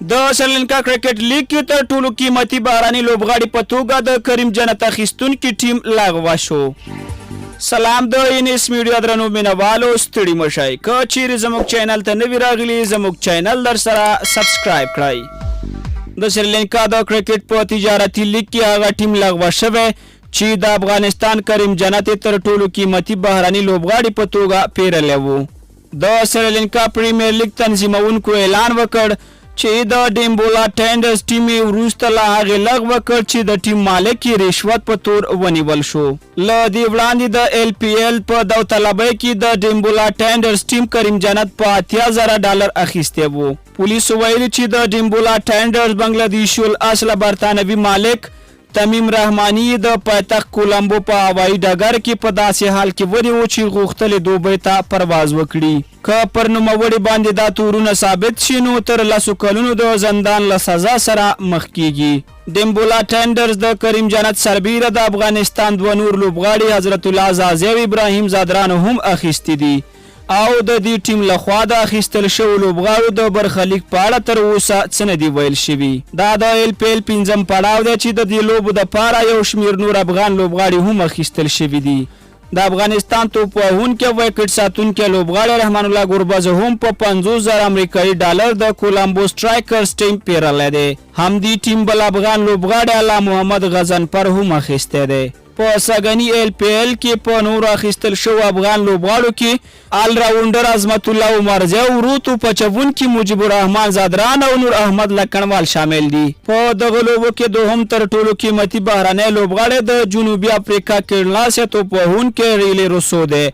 د سریلانکا کرکټ لیګ کې تر ټولو قیمتي بهراني لوبغاړي په توګه د کریم جنت اخیستونکي ټیم لغوه شو. سلام د انیس میډیا درنو مینوالو ستړي مشئ که چیرې زموږ چینل ته نوي راغلي زموږ چینل در سره سبسکرایب کړئ. د سریلانکا د کرکټ په تجارتي لیګ کې هغه ټیم لغوه شوی چې د افغانستان کریم جنت تر ټولو قیمتي بهراني لوبغاړي په توګه پیرلی وو. د سریلانکا پریمیر لیګ تنظیمونکو اعلان وکړ چې د ډیمبولا ټینډرز ټیم وروسته له هغې لغوه کړ چې د ټیم مالک یې رشوت په تور ونیول شو. له دې وړاندې د ایل پی ایل په داوطلبۍ کې د ډیمبولا ټینډرز ټیم کریم جنت په $80,000 اخیستی وو. پولیسو ویلي چې د ډیمبولا ټینډرز بنګلادیشي الاصله برطانوي مالک تمیم رحماني د پایتخت کولمبو په هوایي ډګر کې په داسې حال کې ونیو چې غوښتل دوبۍ ته پرواز وکړي. که پر نوموړي باندې دا تورونه ثابت شي نو تر 10 کلونو د زندان له سزا سره مخ کیږي. ډیمبولا ټینډرز د کریم جنت سربیره د افغانستان دوه نور لوبغاړي حضرت الله زازي او ابراهیم زادران هم اخیستي دي او د دې ټیم لخوا د اخیستل شوو لوبغاړو د برخلیک په اړه تر اوسه څه نه دي ویل شوي. دا د ایل پی ایل 5م پړاو دی چې د دې لوبو دپاره یو شمېر نور افغان لوبغاړي هم اخیستل شوي دي. د افغانستان توپ وهونکی او وکټ ساتونکی لوبغاړی رحمان الله ګربز هم په $50,000 امریکایي د کولمبو سټرایکرز ټیم پیرلی دی. همدې ټیم بل افغان لوبغاړی الله محمد غضنفر هم اخیستی دی. په سږني ایل پی ایل کې په نورو اخیستل شوو افغان لوبغاړو کې آل راونډر عظمت الله عمرزی او ورو توپ اچوونکي مجیب الرحمن زادران او نور احمد لکنوال شامل دي. په دغه لوبو کې دوهم تر ټولو قیمتي بهرنی لوبغاړی د جنوبي افریقا کیرلاسی توپ وهونکی ریلی روسو دی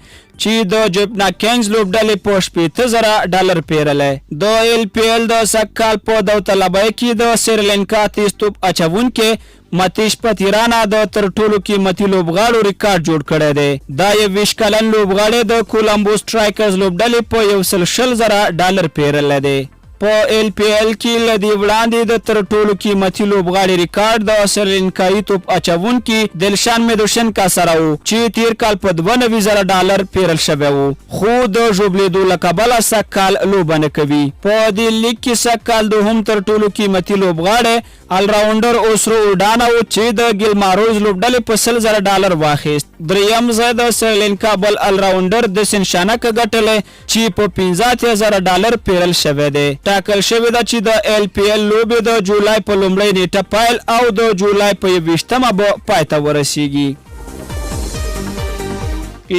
چې د جپنا کینګز لوبډلې په $80,000 پیرلی. د ایل پی ایل د سږکال په داوطلبۍ کې د سریلانکا تیز توپ اچوونکی متیش پتیرانا د تر ټولو قیمتي لوبغاړو ریکارډ جوړ کړی دی. دا 21 کلن لوبغاړی د کولمبو سټرایکرز لوبډلې په $120,000 پیرلی دی. په ایل پی ایل کې له دې وړاندې د تر ټولو قیمتي لوبغاړي ریکارډ د سریلانکایي توپ اچوونکي دلشان میدوشنکا سره و چې تیر کال په $92,000 پیرل شوی و خو د ژوبلیدو له کبله سږکال لوبه نه کوي. په دې لیګ کې سږکال دوهم تر ټولو قیمتي لوبغاړی الراونډر اوسرو اډانا و چې د ګیلماروز لوبډلې په $100,000 واخیست. دریم ځای د سریلانکا بل الراونډر د سنشانک ګټلی چې په $85,000 پیرل شوی دی. ټاکل شوې ده چې د ایل پی ایل لوبې د جولای په لومړۍ نیټه پیل او د جولای په 21مه به پای ته ورسیږي.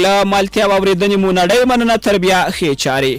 له مالتیا واورېدنې مو نړۍ مننه. تر بیا ښې چارې.